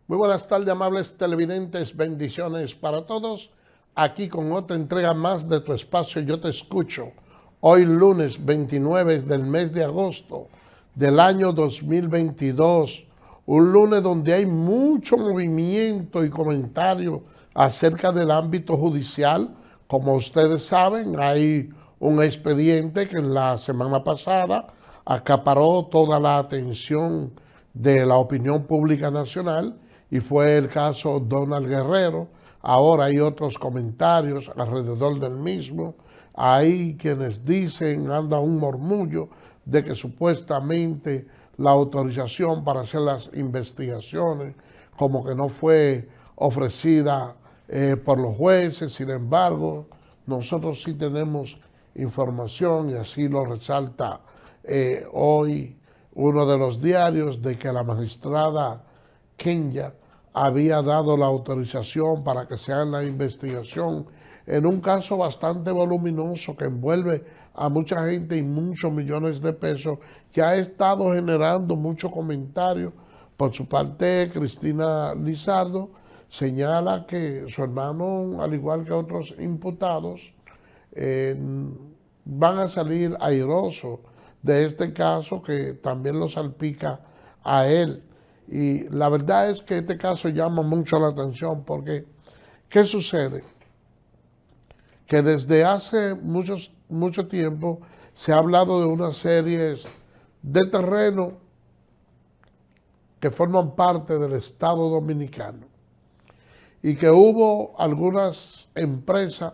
Muy buenas tardes, amables televidentes, bendiciones para todos. Aquí con otra entrega más de tu espacio Yo Te Escucho. Hoy lunes 29 del mes de agosto del año 2022. Un lunes donde hay mucho movimiento y comentario acerca del ámbito judicial. Como ustedes saben, hay un expediente que en la semana pasada acaparó toda la atención de la opinión pública nacional y fue el caso Donald Guerrero. Ahora hay otros comentarios alrededor del mismo. Hay quienes dicen, anda un murmullo de que supuestamente la autorización para hacer las investigaciones como que no fue ofrecida por los jueces. Sin embargo, nosotros sí tenemos información y así lo resalta hoy uno de los diarios de que la magistrada Kenya había dado la autorización para que se haga la investigación en un caso bastante voluminoso que envuelve a mucha gente y muchos millones de pesos, que ha estado generando mucho comentario. Por su parte, Cristina Lizardo señala que su hermano, al igual que otros imputados, van a salir airosos de este caso que también lo salpica a él. Y la verdad es que este caso llama mucho la atención porque, ¿qué sucede? Que desde hace mucho tiempo se ha hablado de unas series de terreno que forman parte del Estado Dominicano y que hubo algunas empresas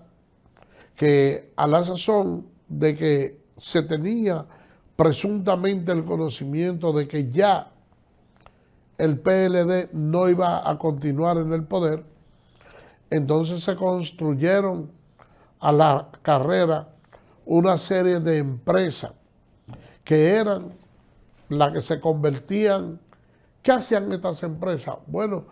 que a la sazón de que se tenía presuntamente el conocimiento de que ya el PLD no iba a continuar en el poder, entonces se construyeron a la carrera una serie de empresas que eran las que se convertían. ¿Qué hacían estas empresas? Bueno,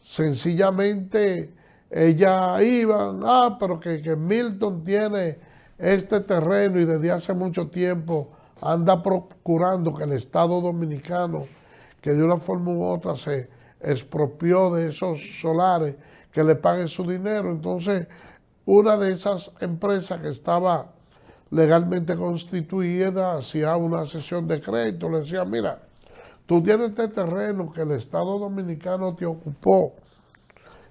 sencillamente ellas iban, pero que Milton tiene este terreno y desde hace mucho tiempo anda procurando que el Estado Dominicano, que de una forma u otra se expropió de esos solares, que le pague su dinero. Entonces, una de esas empresas que estaba legalmente constituida hacía una sesión de crédito, le decía, mira, tú tienes este terreno que el Estado Dominicano te ocupó.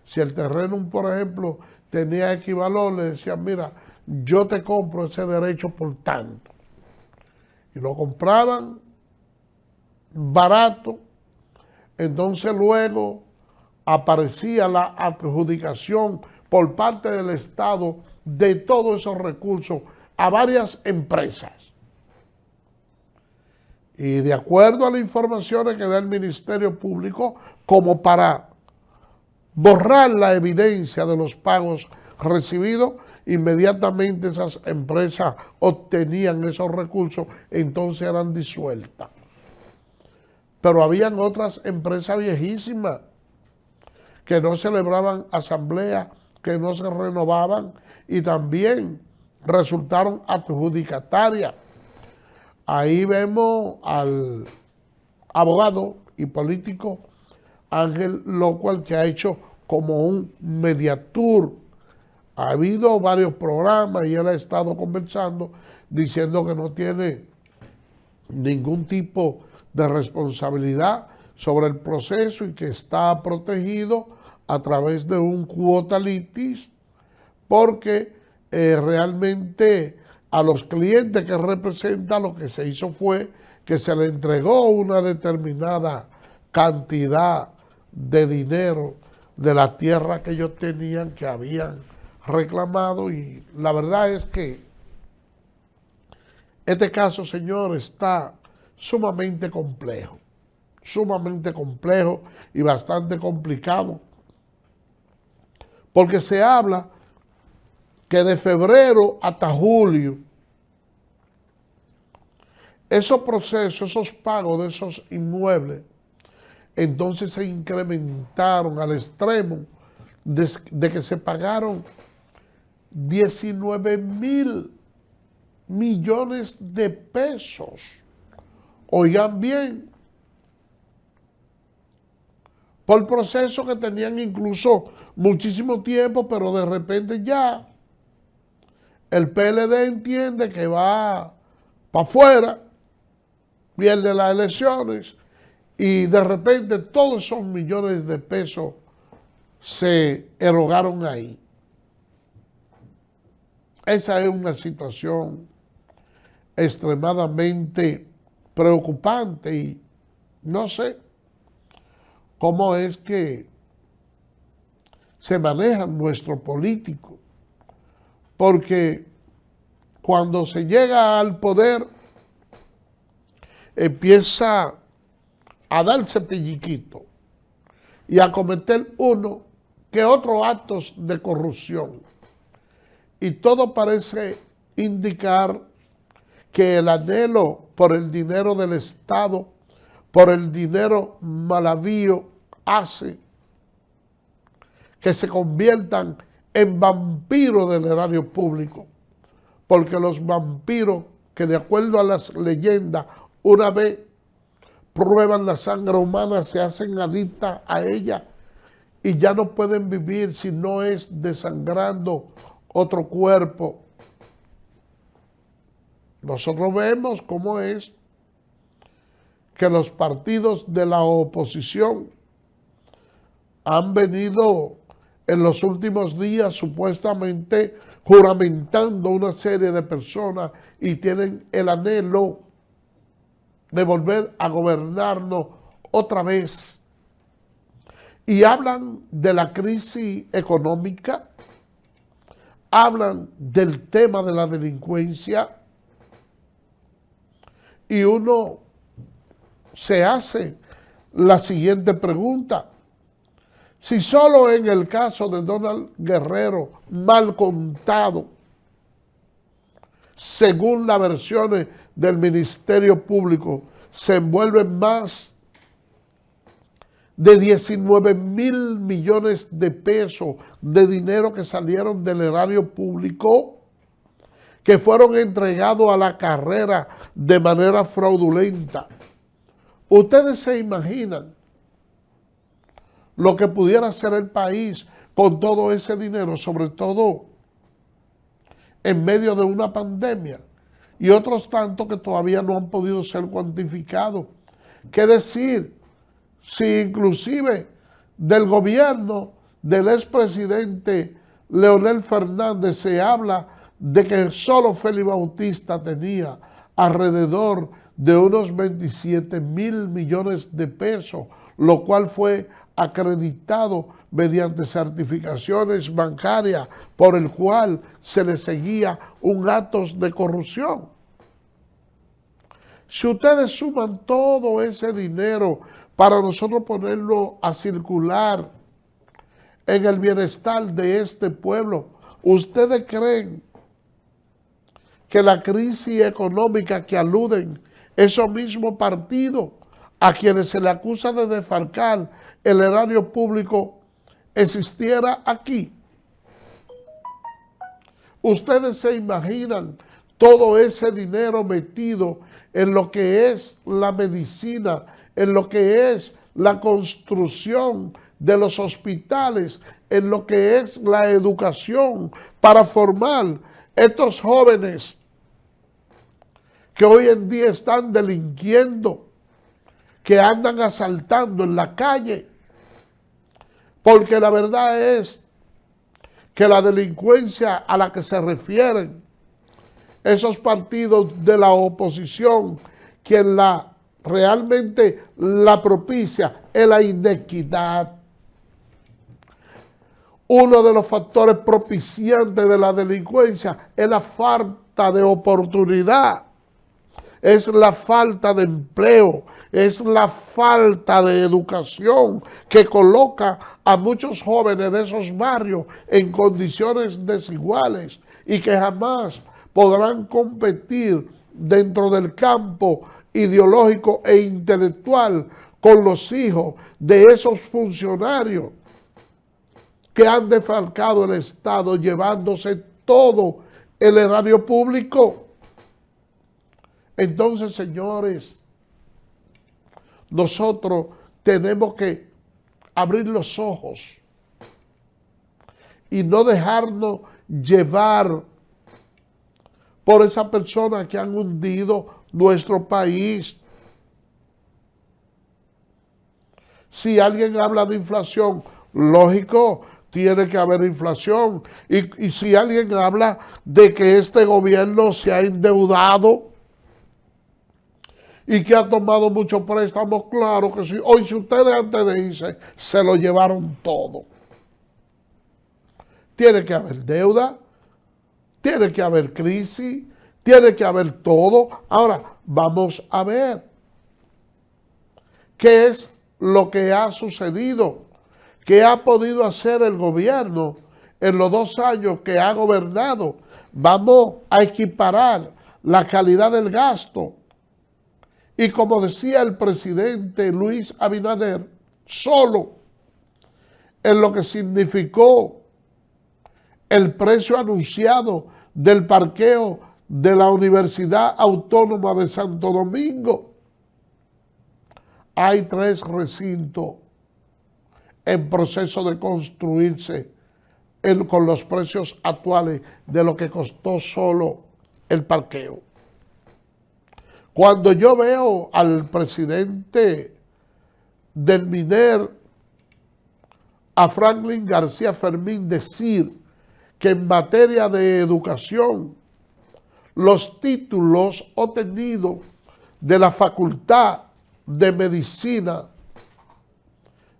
Si el terreno, por ejemplo, tenía equivalor, le decían, mira, yo te compro ese derecho por tanto. Y lo compraban barato, entonces luego aparecía la adjudicación por parte del Estado de todos esos recursos a varias empresas. Y de acuerdo a las informaciones que da el Ministerio Público, como para borrar la evidencia de los pagos recibidos, inmediatamente esas empresas obtenían esos recursos, entonces eran disueltas. Pero habían otras empresas viejísimas que no celebraban asambleas, que no se renovaban y también resultaron adjudicatarias. Ahí vemos al abogado y político Ángel Locual, que ha hecho como un mediatur. Ha habido varios programas y él ha estado conversando diciendo que no tiene ningún tipo de responsabilidad sobre el proceso y que está protegido a través de un quota litis, porque realmente a los clientes que representa lo que se hizo fue que se le entregó una determinada cantidad de dinero de la tierra que ellos tenían, que habían reclamado. Y la verdad es que este caso, señor, está sumamente complejo y bastante complicado, porque se habla que de febrero hasta julio, esos procesos, esos pagos de esos inmuebles, entonces se incrementaron al extremo de que se pagaron 19,000 millones de pesos. Oigan bien, por procesos que tenían incluso muchísimo tiempo, pero de repente ya el PLD entiende que va para afuera, pierde las elecciones y de repente todos esos millones de pesos se erogaron ahí. Esa es una situación extremadamente preocupante y no sé cómo es que se manejan nuestros políticos, porque cuando se llega al poder empieza a darse pelliquito y a cometer uno que otros actos de corrupción. Y todo parece indicar que el anhelo por el dinero del Estado, por el dinero mal habido, hace que se conviertan en vampiros del erario público. Porque los vampiros, que de acuerdo a las leyendas, una vez prueban la sangre humana, se hacen adictas a ella y ya no pueden vivir si no es desangrando otro cuerpo. Nosotros vemos cómo es que los partidos de la oposición han venido en los últimos días supuestamente juramentando una serie de personas y tienen el anhelo de volver a gobernarnos otra vez. Y hablan de la crisis económica, hablan del tema de la delincuencia y uno se hace la siguiente pregunta. Si solo en el caso de Donald Guerrero, mal contado, según las versiones del Ministerio Público, se envuelven más de 19,000 millones de pesos de dinero que salieron del erario público, que fueron entregados a la carrera de manera fraudulenta. Ustedes se imaginan lo que pudiera hacer el país con todo ese dinero, sobre todo en medio de una pandemia, y otros tantos que todavía no han podido ser cuantificados. ¿Qué decir? Si inclusive del gobierno del expresidente Leonel Fernández se habla de que solo Félix Bautista tenía alrededor de unos 27,000 millones de pesos, lo cual fue acreditado mediante certificaciones bancarias por el cual se le seguía un acto de corrupción. Si ustedes suman todo ese dinero para nosotros ponerlo a circular en el bienestar de este pueblo, ¿ustedes creen que la crisis económica que aluden esos mismos partidos a quienes se le acusa de defalcar el erario público existiera aquí? Ustedes se imaginan todo ese dinero metido en lo que es la medicina, en lo que es la construcción de los hospitales, en lo que es la educación para formar estos jóvenes que hoy en día están delinquiendo, que andan asaltando en la calle, porque la verdad es que la delincuencia a la que se refieren esos partidos de la oposición, quien realmente la propicia es la inequidad. Uno de los factores propiciantes de la delincuencia es la falta de oportunidad, es la falta de empleo, es la falta de educación que coloca a muchos jóvenes de esos barrios en condiciones desiguales y que jamás podrán competir dentro del campo ideológico e intelectual con los hijos de esos funcionarios que han defalcado el Estado llevándose todo el erario público. Entonces, señores, nosotros tenemos que abrir los ojos y no dejarnos llevar por esa persona que han hundido nuestro país. Si alguien habla de inflación, lógico, tiene que haber inflación. Y si alguien habla de que este gobierno se ha endeudado y que ha tomado muchos préstamos, claro que sí. Hoy, si ustedes antes de irse, se lo llevaron todo. Tiene que haber deuda, tiene que haber crisis, tiene que haber todo. Ahora, vamos a ver qué es lo que ha sucedido, qué ha podido hacer el gobierno en los 2 años que ha gobernado. Vamos a equiparar la calidad del gasto. Y como decía el presidente Luis Abinader, solo en lo que significó el precio anunciado del parqueo de la Universidad Autónoma de Santo Domingo, hay 3 recintos en proceso de construirse con los precios actuales de lo que costó solo el parqueo. Cuando yo veo al presidente del MINER, a Franklin García Fermín, decir que en materia de educación, los títulos obtenidos de la Facultad de Medicina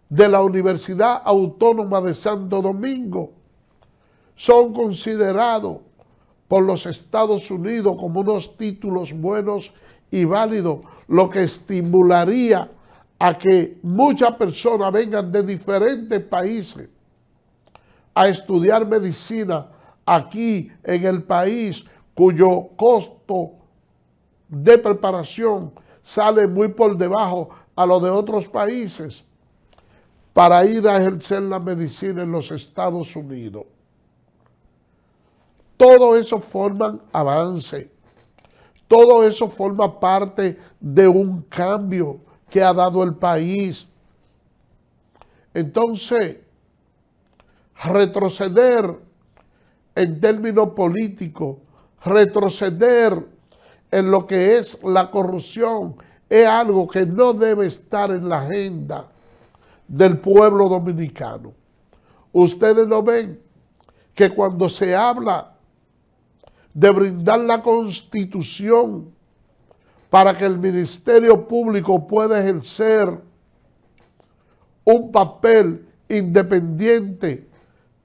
de la Universidad Autónoma de Santo Domingo son considerados por los Estados Unidos como unos títulos buenos y válidos, lo que estimularía a que muchas personas vengan de diferentes países a estudiar medicina aquí en el país, cuyo costo de preparación sale muy por debajo a lo de otros países, para ir a ejercer la medicina en los Estados Unidos. Todo eso forma avance, todo eso forma parte de un cambio que ha dado el país. Entonces, retroceder en términos políticos, retroceder en lo que es la corrupción, es algo que no debe estar en la agenda del pueblo dominicano. Ustedes no ven que cuando se habla de brindar la Constitución para que el Ministerio Público pueda ejercer un papel independiente,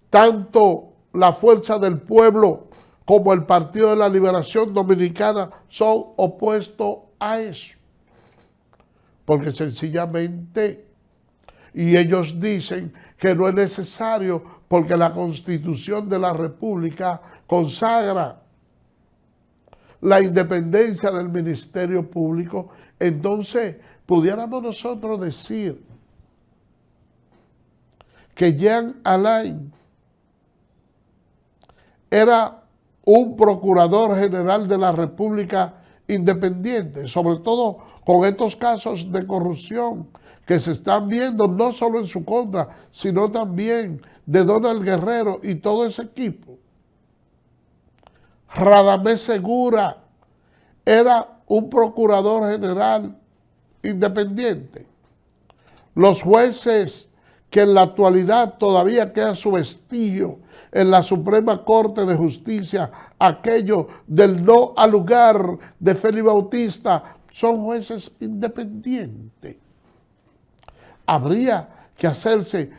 tanto la Fuerza del Pueblo como el Partido de la Liberación Dominicana son opuestos a eso. Porque sencillamente, y ellos dicen que no es necesario porque la Constitución de la República consagra la independencia del Ministerio Público. Entonces, pudiéramos nosotros decir que Jean Alain era un procurador general de la República independiente, sobre todo con estos casos de corrupción que se están viendo no solo en su contra, sino también de Donald Guerrero y todo ese equipo. Radamés Segura era un procurador general independiente. Los jueces que en la actualidad todavía queda su vestigio en la Suprema Corte de Justicia, aquello del no al lugar de Félix Bautista, son jueces independientes. Habría que hacerse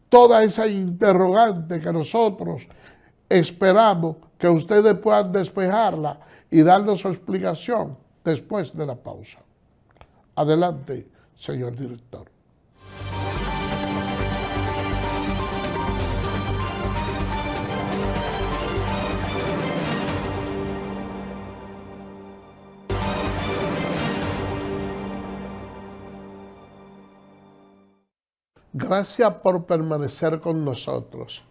toda esa interrogante que nosotros esperamos que ustedes puedan despejarla y darnos su explicación después de la pausa. Adelante, señor director. Gracias por permanecer con nosotros.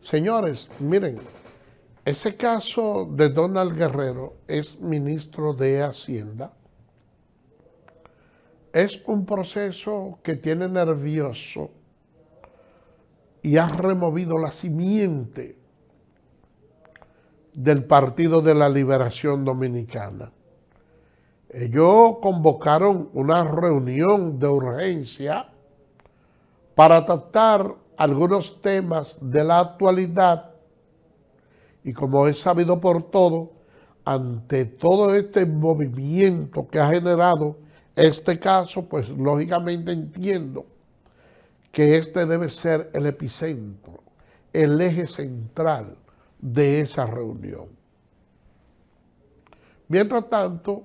Señores, miren, ese caso de Donald Guerrero es ministro de Hacienda. Es un proceso que tiene nervioso y ha removido la simiente del Partido de la Liberación Dominicana. Ellos convocaron una reunión de urgencia para tratar algunos temas de la actualidad y, como es sabido por todos, ante todo este movimiento que ha generado este caso, pues lógicamente entiendo que este debe ser el epicentro, el eje central de esa reunión. Mientras tanto,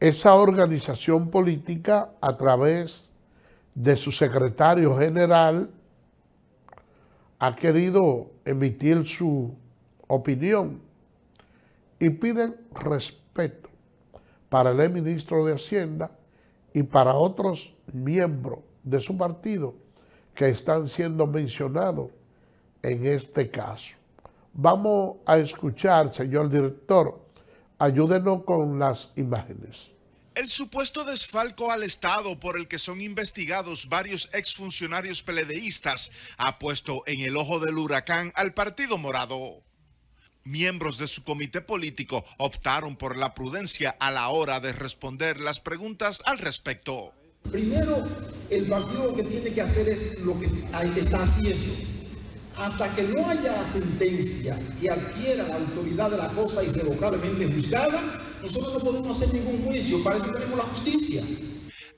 esa organización política, a través de su secretario general, ha querido emitir su opinión y piden respeto para el ministro de Hacienda y para otros miembros de su partido que están siendo mencionados en este caso. Vamos a escuchar, señor director, ayúdenos con las imágenes. El supuesto desfalco al Estado por el que son investigados varios exfuncionarios PLDistas ha puesto en el ojo del huracán al Partido Morado. Miembros de su comité político optaron por la prudencia a la hora de responder las preguntas al respecto. Primero, el partido lo que tiene que hacer es lo que está haciendo. Hasta que no haya sentencia que adquiera la autoridad de la cosa irrevocablemente juzgada, nosotros no podemos hacer ningún juicio. Para eso tenemos la justicia.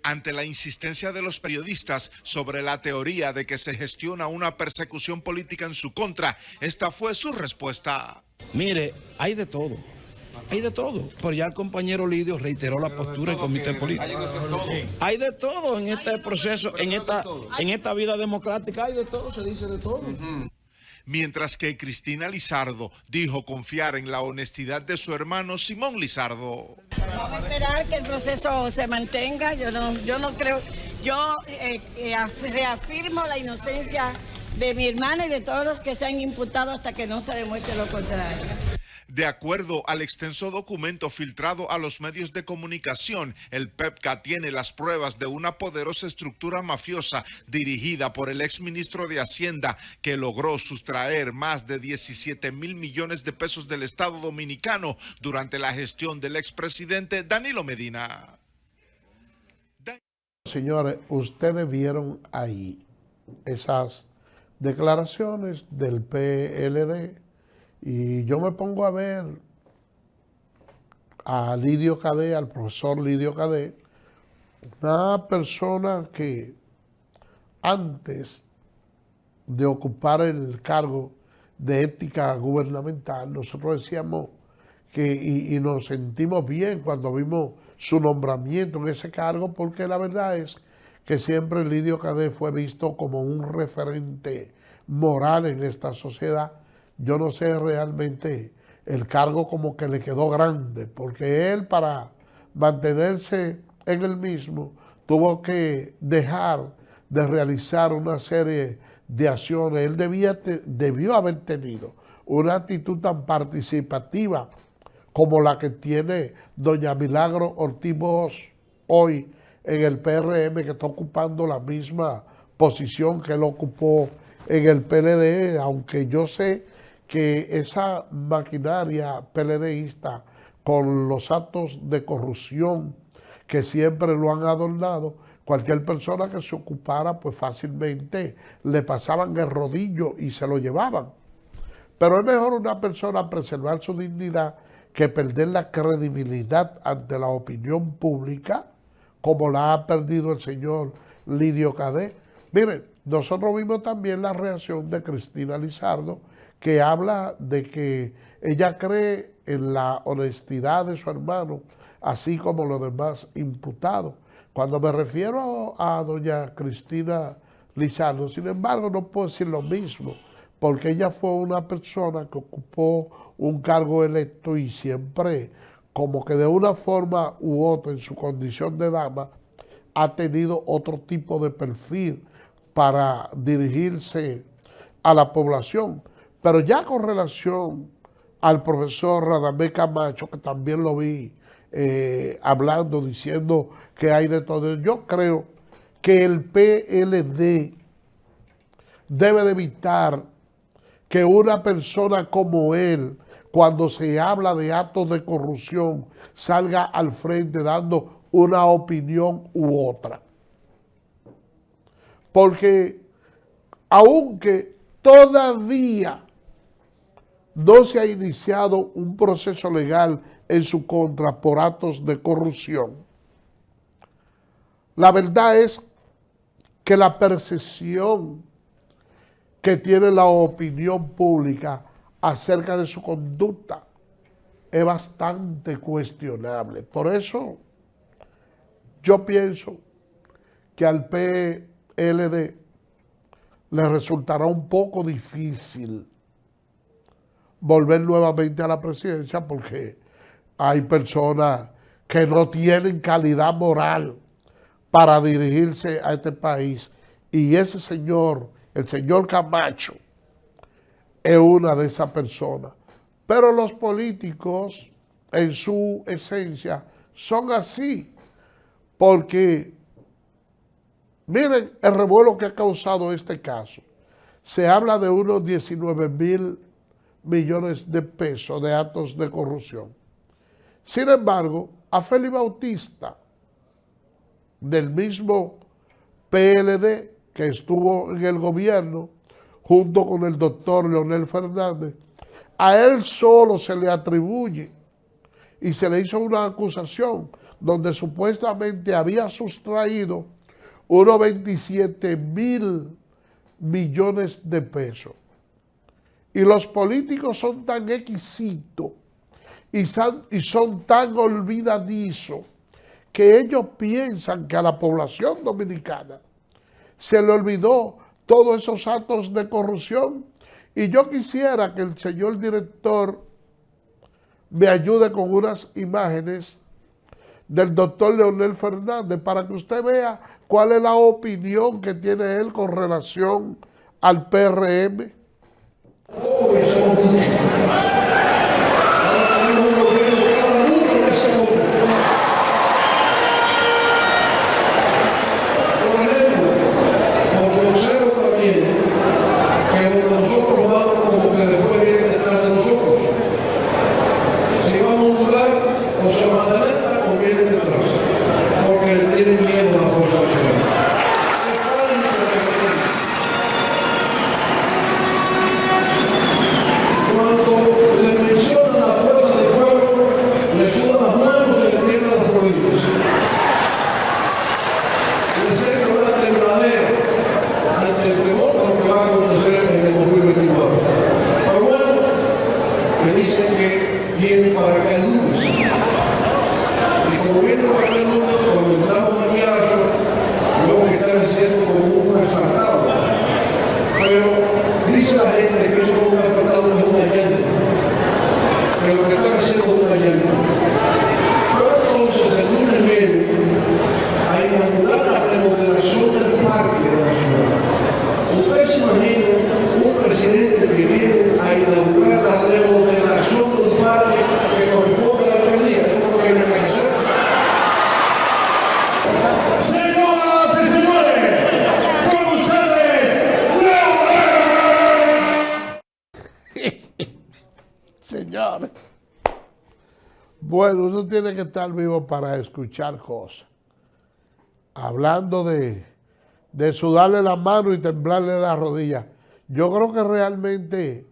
Ante la insistencia de los periodistas sobre la teoría de que se gestiona una persecución política en su contra, esta fue su respuesta. Mire, hay de todo. Hay de todo, pero ya el compañero Lidio reiteró la postura del comité político. Hay de todo en este proceso, en esta vida democrática, hay de todo, se dice de todo. Mientras que Cristina Lizardo dijo confiar en la honestidad de su hermano Simón Lizardo. Vamos a esperar que el proceso se mantenga, yo no creo, yo reafirmo la inocencia de mi hermana y de todos los que se han imputado hasta que no se demuestre lo contrario. De acuerdo al extenso documento filtrado a los medios de comunicación, el PEPCA tiene las pruebas de una poderosa estructura mafiosa dirigida por el exministro de Hacienda que logró sustraer más de 17 mil millones de pesos del Estado Dominicano durante la gestión del expresidente Danilo Medina. Señores, ustedes vieron ahí esas declaraciones del PLD. Y yo me pongo a ver a Lidio Cadet, al profesor Lidio Cadet, una persona que antes de ocupar el cargo de ética gubernamental, nosotros decíamos que, y nos sentimos bien cuando vimos su nombramiento en ese cargo, porque la verdad es que siempre Lidio Cadet fue visto como un referente moral en esta sociedad. Yo no sé realmente, el cargo como que le quedó grande, porque él, para mantenerse en el mismo, tuvo que dejar de realizar una serie de acciones. Él debió haber tenido una actitud tan participativa como la que tiene doña Milagro Ortiz Bosch hoy en el PRM, que está ocupando la misma posición que él ocupó en el PLD, aunque yo sé que esa maquinaria PLDista, con los actos de corrupción que siempre lo han adornado, cualquier persona que se ocupara, pues fácilmente le pasaban el rodillo y se lo llevaban. Pero es mejor una persona preservar su dignidad que perder la credibilidad ante la opinión pública, como la ha perdido el señor Lidio Cadet. Miren, nosotros vimos también la reacción de Cristina Lizardo, que habla de que ella cree en la honestidad de su hermano, así como los demás imputados. Cuando me refiero a doña Cristina Lizardo, sin embargo, no puedo decir lo mismo, porque ella fue una persona que ocupó un cargo electo y siempre, como que de una forma u otra, en su condición de dama, ha tenido otro tipo de perfil para dirigirse a la población. Pero ya con relación al profesor Radamés Camacho, que también lo vi hablando, diciendo que hay de todo, yo creo que el PLD debe de evitar que una persona como él, cuando se habla de actos de corrupción, salga al frente dando una opinión u otra. Porque aunque todavía no se ha iniciado un proceso legal en su contra por actos de corrupción, la verdad es que la percepción que tiene la opinión pública acerca de su conducta es bastante cuestionable. Por eso yo pienso que al PLD le resultará un poco difícil volver nuevamente a la presidencia porque hay personas que no tienen calidad moral para dirigirse a este país y ese señor, el señor Camacho, es una de esas personas. Pero los políticos en su esencia son así porque miren el revuelo que ha causado este caso. Se habla de unos 19,000 millones de pesos de actos de corrupción. Sin embargo, a Félix Bautista, del mismo PLD que estuvo en el gobierno, junto con el doctor Leonel Fernández, a él solo se le atribuye y se le hizo una acusación donde supuestamente había sustraído unos 27,000 millones de pesos. Y los políticos son tan exquisitos y son tan olvidadizos que ellos piensan que a la población dominicana se le olvidó todos esos actos de corrupción. Y yo quisiera que el señor director me ayude con unas imágenes del doctor Leonel Fernández para que usted vea cuál es la opinión que tiene él con relación al PRM. Señores, bueno, uno tiene que estar vivo para escuchar cosas. Hablando de sudarle la mano y temblarle la rodilla. Yo creo que realmente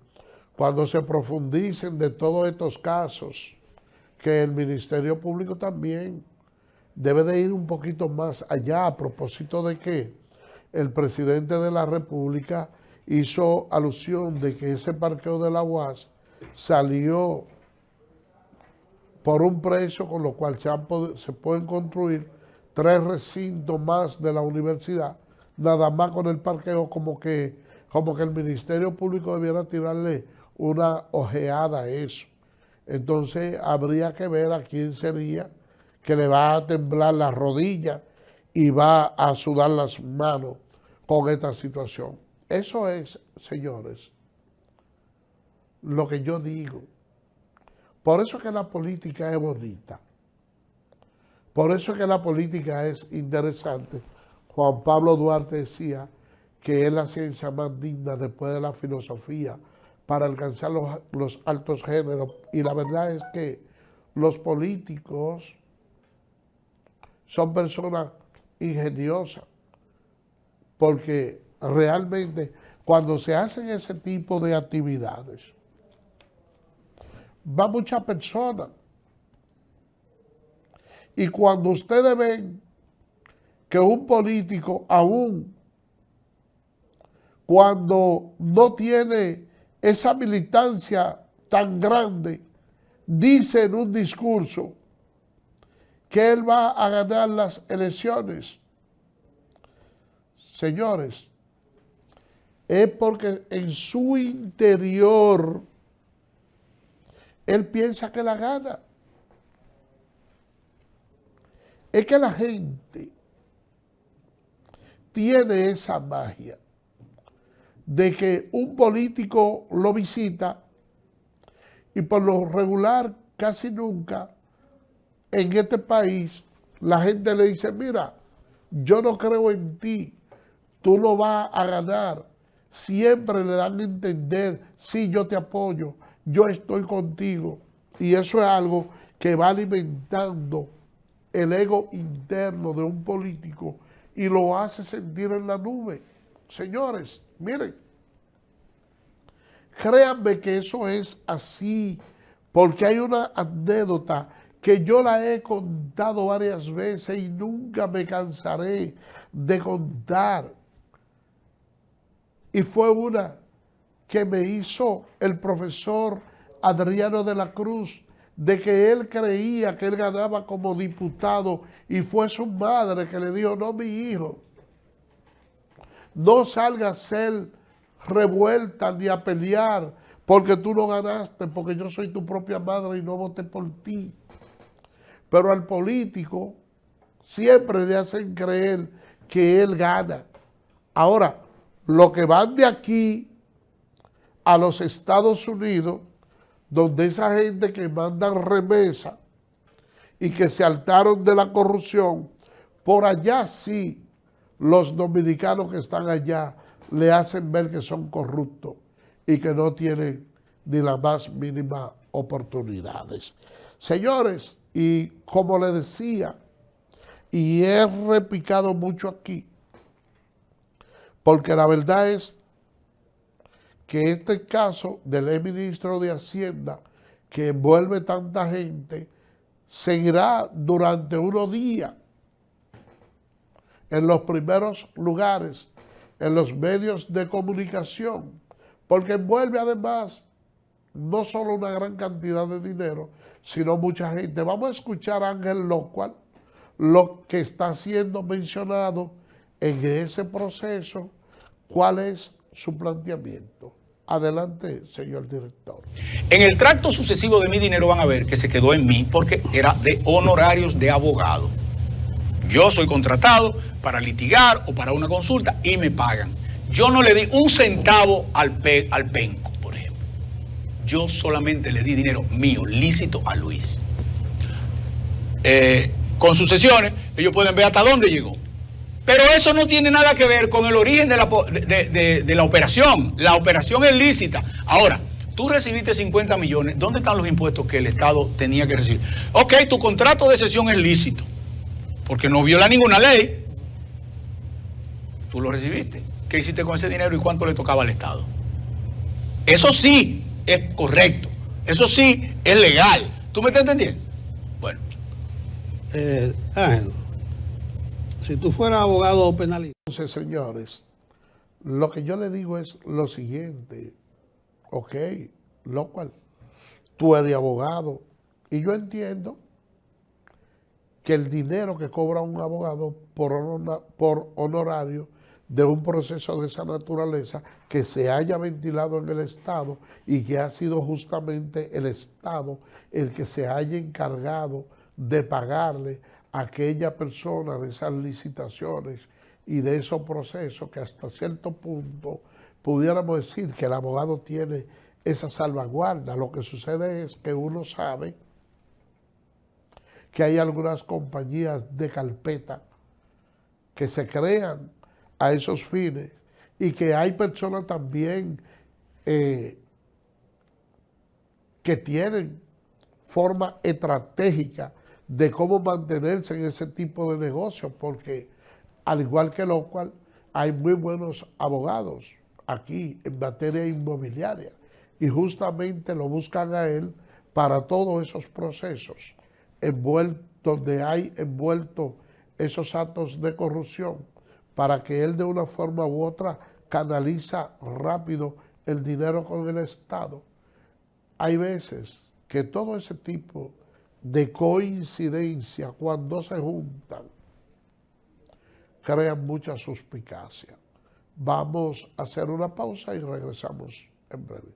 cuando se profundicen de todos estos casos, que el Ministerio Público también debe de ir un poquito más allá a propósito de que el presidente de la República hizo alusión de que ese parqueo de la UAS salió por un precio con lo cual se pueden construir 3 recintos más de la universidad, nada más con el parqueo, como que el Ministerio Público debiera tirarle una ojeada a eso. Entonces habría que ver a quién sería que le va a temblar la rodilla y va a sudar las manos con esta situación. Eso es, señores, lo que yo digo. Por eso es que la política es bonita. Por eso es que la política es interesante. Juan Pablo Duarte decía que es la ciencia más digna después de la filosofía para alcanzar los altos géneros. Y la verdad es que los políticos son personas ingeniosas, porque realmente cuando se hacen ese tipo de actividades, va mucha persona. Y cuando ustedes ven que un político, aún cuando no tiene esa militancia tan grande, dice en un discurso que él va a ganar las elecciones, señores, es porque en su interior él piensa que la gana. Es que la gente tiene esa magia de que un político lo visita y por lo regular casi nunca en este país la gente le dice, mira, yo no creo en ti, tú no vas a ganar. Siempre le dan a entender, sí, yo te apoyo, yo estoy contigo. Y eso es algo que va alimentando el ego interno de un político y lo hace sentir en la nube. Señores, miren, créanme que eso es así, porque hay una anécdota que yo la he contado varias veces y nunca me cansaré de contar. Y fue una que me hizo el profesor Adriano de la Cruz, de que él creía que él ganaba como diputado y fue su madre que le dijo, no, mi hijo, no salga a ser revuelta ni a pelear porque tú no ganaste, porque yo soy tu propia madre y no voté por ti. Pero al político siempre le hacen creer que él gana. Ahora, los que van de aquí a los Estados Unidos, donde esa gente que mandan remesa y que se hartaron de la corrupción, por allá sí, los dominicanos que están allá le hacen ver que son corruptos y que no tienen ni la más mínima oportunidades. Señores, y como les decía, y he replicado mucho aquí, porque la verdad es que este caso del exministro de Hacienda, que envuelve tanta gente, seguirá durante unos días en los primeros lugares, en los medios de comunicación, porque envuelve además no solo una gran cantidad de dinero, sino mucha gente. Vamos a escuchar a Ángel Locual, lo que está siendo mencionado en ese proceso, cuál es su planteamiento. Adelante, señor director. En el tracto sucesivo de mi dinero van a ver que se quedó en mí porque era de honorarios de abogado. Yo soy contratado para litigar o para una consulta y me pagan. Yo no le di un centavo al penco, por ejemplo. Yo solamente le di dinero mío, lícito, a Luis. Con sucesiones, ellos pueden ver hasta dónde llegó. Pero eso no tiene nada que ver con el origen de la operación. La operación es lícita. Ahora, tú recibiste 50 millones. ¿Dónde están los impuestos que el Estado tenía que recibir? Ok, tu contrato de cesión es lícito, porque no viola ninguna ley. Tú lo recibiste. ¿Qué hiciste con ese dinero y cuánto le tocaba al Estado? Eso sí es correcto. Eso sí es legal. ¿Tú me estás entendiendo? Bueno. Ángel, si tú fueras abogado penalista. Entonces, señores, lo que yo le digo es lo siguiente. Ok, lo cual, tú eres abogado y yo entiendo que el dinero que cobra un abogado por honorario de un proceso de esa naturaleza que se haya ventilado en el Estado y que ha sido justamente el Estado el que se haya encargado de pagarle a aquella persona de esas licitaciones y de esos procesos que hasta cierto punto pudiéramos decir que el abogado tiene esa salvaguarda. Lo que sucede es que uno sabe que hay algunas compañías de carpeta que se crean a esos fines y que hay personas también que tienen forma estratégica de cómo mantenerse en ese tipo de negocios, porque al igual que lo cual hay muy buenos abogados aquí en materia inmobiliaria y justamente lo buscan a él para todos esos procesos donde hay envuelto esos actos de corrupción, para que él de una forma u otra canaliza rápido el dinero con el Estado. Hay veces que todo ese tipo de coincidencia, cuando se juntan, crean mucha suspicacia. Vamos a hacer una pausa y regresamos en breve.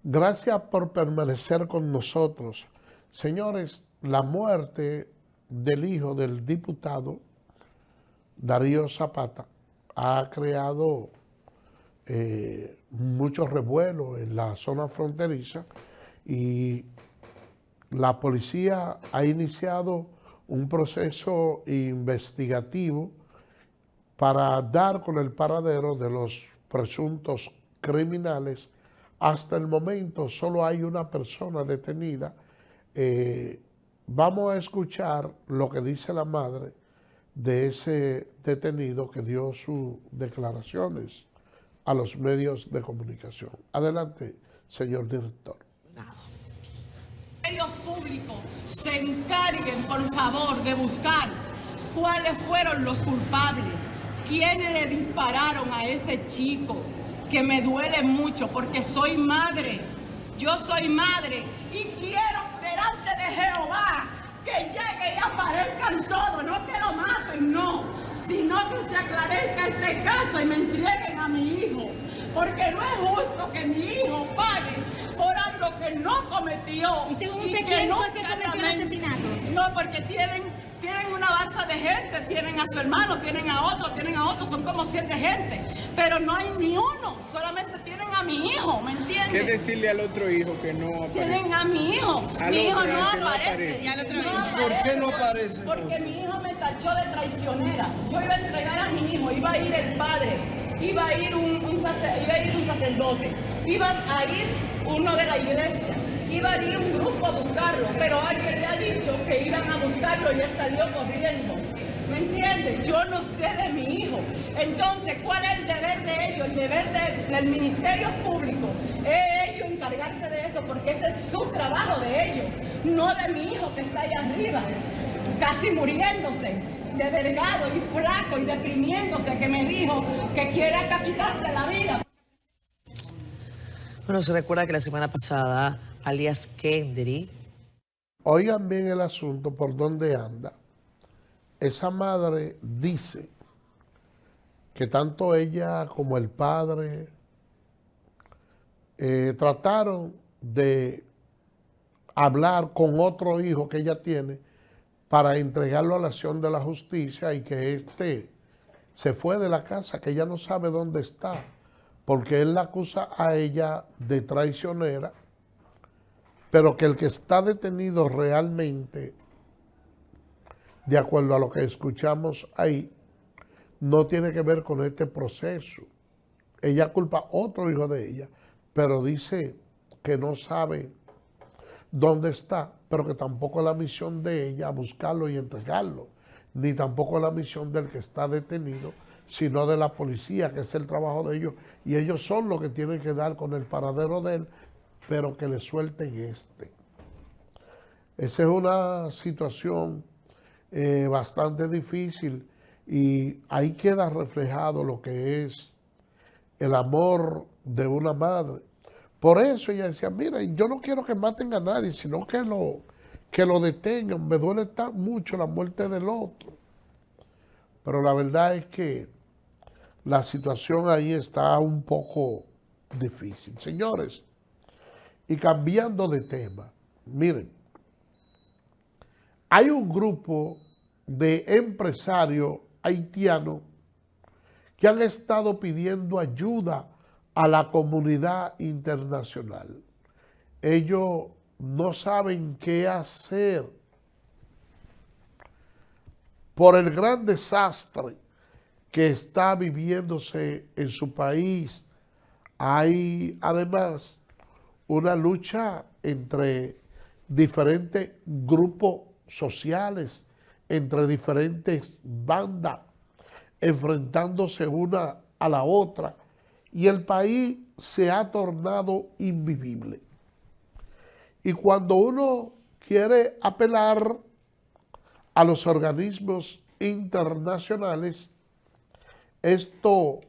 Gracias por permanecer con nosotros. Señores, la muerte del hijo del diputado Darío Zapata ha creado mucho revuelo en la zona fronteriza y la policía ha iniciado un proceso investigativo para dar con el paradero de los presuntos criminales. Hasta el momento solo hay una persona detenida. Vamos a escuchar lo que dice la madre de ese detenido que dio sus declaraciones a los medios de comunicación. Adelante, señor director. Los medios públicos se encarguen, por favor, de buscar cuáles fueron los culpables, quiénes le dispararon a ese chico, que me duele mucho porque soy madre, yo soy madre y quiero delante de Jehová que llegue y aparezcan todos, no que lo maten, no, sino que se aclarezca este caso y me entreguen a mi hijo, porque no es justo que mi hijo pague por algo que no cometió. ¿Y según usted quién fue que cometió el asesinato? No, porque tienen una balsa de gente, tienen a su hermano, tienen a otro, son como 7 gente, pero no hay ni uno, solamente tienen a mi hijo, ¿me entiendes? ¿Qué decirle al otro hijo que no aparece? Tienen a mi hijo, mi hijo no aparece. ¿Y al otro hijo? ¿Por qué no aparece? Porque mi hijo me tachó de traicionera. Yo iba a entregar a mi hijo, iba a ir el padre, iba a ir un sacerdote, iba a ir uno de la iglesia, iba a ir un grupo a buscarlo, pero alguien le ha dicho que iban a buscarlo y él salió corriendo. ¿Me entiendes? Yo no sé de mi hijo. Entonces, ¿cuál es el deber de ellos? El deber del Ministerio Público es ellos encargarse de eso, porque ese es su trabajo de ellos, no de mi hijo que está allá arriba, casi muriéndose, de delgado y flaco y deprimiéndose, que me dijo que quiere hasta quitarse la vida. Bueno, se recuerda que la semana pasada, alias Kendry. Oigan bien el asunto, por dónde anda. Esa madre dice que tanto ella como el padre trataron de hablar con otro hijo que ella tiene para entregarlo a la acción de la justicia y que éste se fue de la casa, que ella no sabe dónde está, porque él la acusa a ella de traicionera, pero que el que está detenido realmente, de acuerdo a lo que escuchamos ahí, no tiene que ver con este proceso. Ella culpa a otro hijo de ella, pero dice que no sabe dónde está, pero que tampoco es la misión de ella buscarlo y entregarlo, ni tampoco es la misión del que está detenido, sino de la policía, que es el trabajo de ellos, y ellos son los que tienen que dar con el paradero de él, pero que le suelten este. Esa es una situación bastante difícil y ahí queda reflejado lo que es el amor de una madre. Por eso ella decía, mira, yo no quiero que maten a nadie, sino que lo detengan. Me duele tan mucho la muerte del otro. Pero la verdad es que la situación ahí está un poco difícil. Señores, y cambiando de tema, miren, hay un grupo de empresarios haitianos que han estado pidiendo ayuda a la comunidad internacional. Ellos no saben qué hacer por el gran desastre que está viviéndose en su país. Hay además una lucha entre diferentes grupos sociales, entre diferentes bandas, enfrentándose una a la otra, y el país se ha tornado invivible. Y cuando uno quiere apelar a los organismos internacionales, esto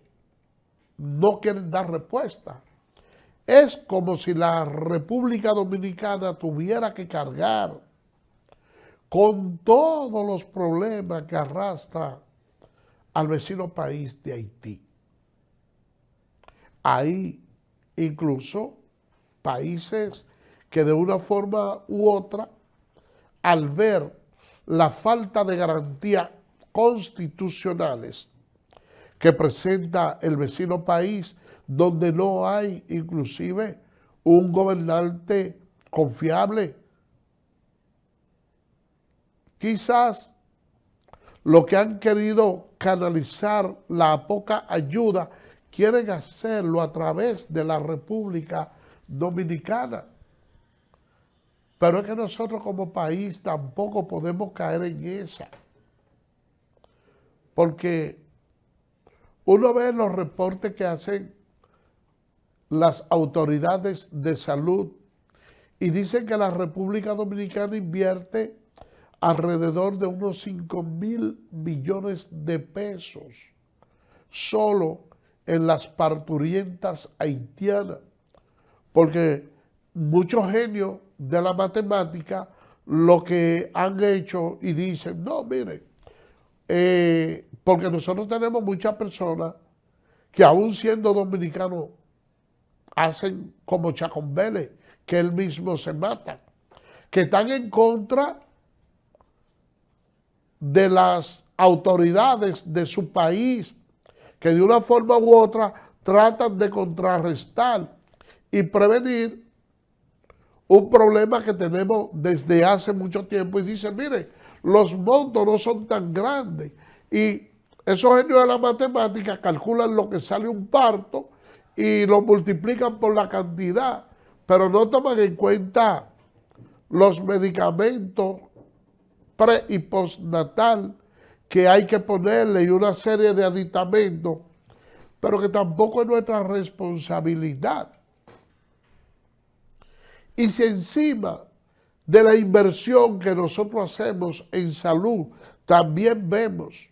no quieren dar respuesta. Es como si la República Dominicana tuviera que cargar con todos los problemas que arrastra al vecino país de Haití. Hay incluso países que de una forma u otra, al ver la falta de garantías constitucionales que presenta el vecino país, donde no hay inclusive un gobernante confiable, quizás lo que han querido canalizar la poca ayuda, quieren hacerlo a través de la República Dominicana. Pero es que nosotros como país tampoco podemos caer en esa. Porque uno ve los reportes que hacen las autoridades de salud y dicen que la República Dominicana invierte alrededor de unos 5.000 millones de pesos solo en las parturientas haitianas, porque muchos genios de la matemática lo que han hecho y dicen, no, miren, porque nosotros tenemos muchas personas que aún siendo dominicanos hacen como Chacón Vélez, que él mismo se mata, que están en contra de las autoridades de su país, que de una forma u otra tratan de contrarrestar y prevenir un problema que tenemos desde hace mucho tiempo. Y dicen, mire, los montos no son tan grandes. Y esos genios de la matemática calculan lo que sale un parto y lo multiplican por la cantidad, pero no toman en cuenta los medicamentos pre y postnatal que hay que ponerle y una serie de aditamentos, pero que tampoco es nuestra responsabilidad. Y si encima de la inversión que nosotros hacemos en salud, también vemos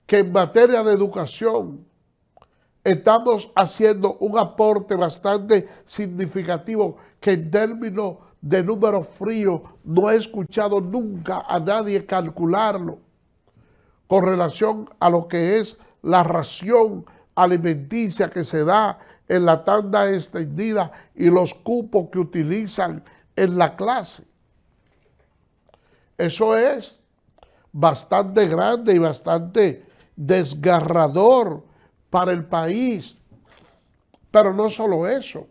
que en materia de educación estamos haciendo un aporte bastante significativo que en términos de números fríos no he escuchado nunca a nadie calcularlo con relación a lo que es la ración alimenticia que se da en la tanda extendida y los cupos que utilizan en la clase. Eso es bastante grande y bastante desgarrador para el país. Pero no solo eso.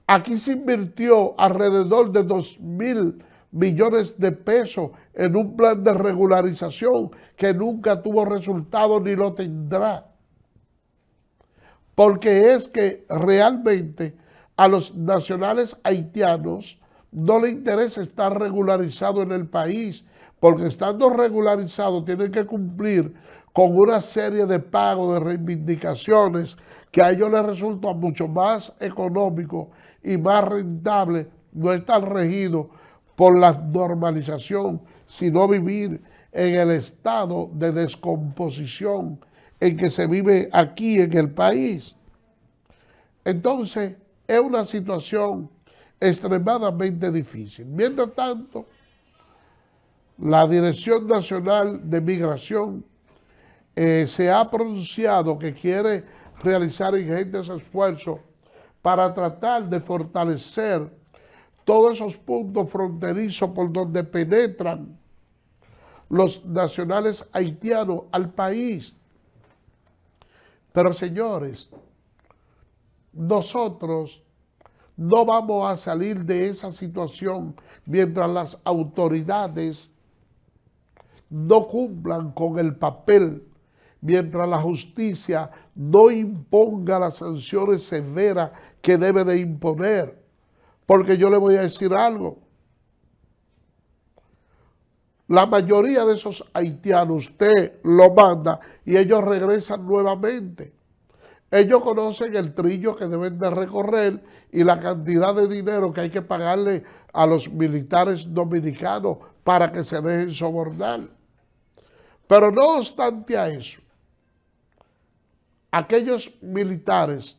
Aquí se invirtió alrededor de 2.000 millones de pesos en un plan de regularización que nunca tuvo resultado ni lo tendrá. Porque es que realmente a los nacionales haitianos no les interesa estar regularizados en el país, porque estando regularizados tienen que cumplir con una serie de pagos, de reivindicaciones, que a ellos les resulta mucho más económico y más rentable no estar regidos por la normalización, sino vivir en el estado de descomposición en que se vive aquí en el país. Entonces, es una situación extremadamente difícil. Mientras tanto, la Dirección Nacional de Migración se ha pronunciado que quiere realizar ingentes esfuerzos para tratar de fortalecer todos esos puntos fronterizos por donde penetran los nacionales haitianos al país. Pero señores, nosotros no vamos a salir de esa situación mientras las autoridades no cumplan con el papel, mientras la justicia no imponga las sanciones severas que debe de imponer. Porque yo le voy a decir algo. La mayoría de esos haitianos usted lo manda y ellos regresan nuevamente. Ellos conocen el trillo que deben de recorrer y la cantidad de dinero que hay que pagarle a los militares dominicanos para que se dejen sobornar. Pero no obstante a eso, aquellos militares,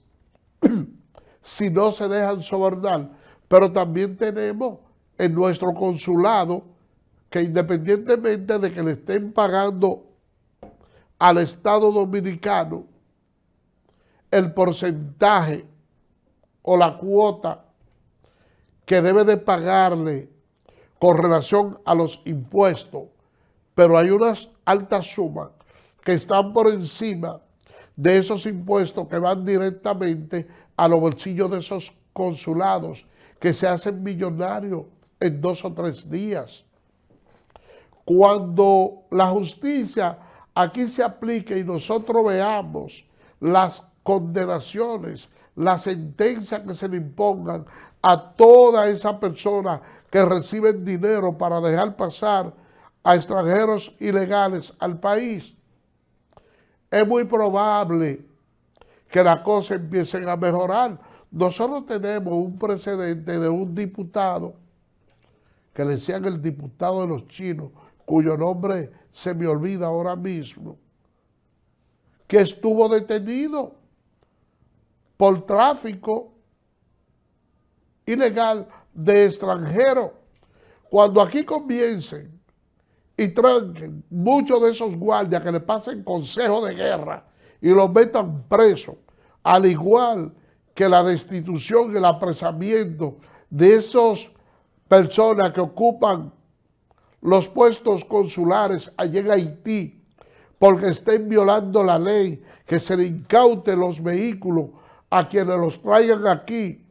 si no se dejan sobornar, pero también tenemos en nuestro consulado que independientemente de que le estén pagando al Estado Dominicano el porcentaje o la cuota que debe de pagarle con relación a los impuestos, pero hay unas altas sumas que están por encima de esos impuestos que van directamente a los bolsillos de esos consulados que se hacen millonarios en 2 o 3 días. Cuando la justicia aquí se aplique y nosotros veamos las condenaciones, las sentencias que se le impongan a toda esa persona que reciben dinero para dejar pasar a extranjeros ilegales al país, es muy probable que las cosas empiecen a mejorar. Nosotros tenemos un precedente de un diputado, que le decían el diputado de los chinos, cuyo nombre se me olvida ahora mismo, que estuvo detenido por tráfico ilegal de extranjeros. Cuando aquí comiencen y tranquen muchos de esos guardias que le pasen consejo de guerra y los metan presos, al igual que la destitución y el apresamiento de esas personas que ocupan los puestos consulares allá en Haití, porque estén violando la ley, que se le incauten los vehículos a quienes los traigan aquí.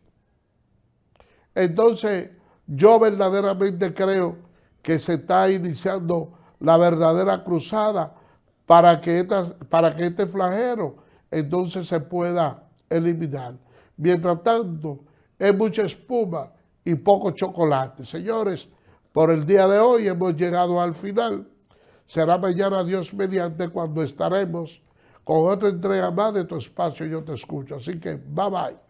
Entonces, yo verdaderamente creo que se está iniciando la verdadera cruzada para que este flagelo entonces se pueda eliminar. Mientras tanto, es mucha espuma y poco chocolate. Señores, por el día de hoy hemos llegado al final. Será mañana, Dios mediante, cuando estaremos con otra entrega más de tu espacio Yo Te Escucho. Así que, bye bye.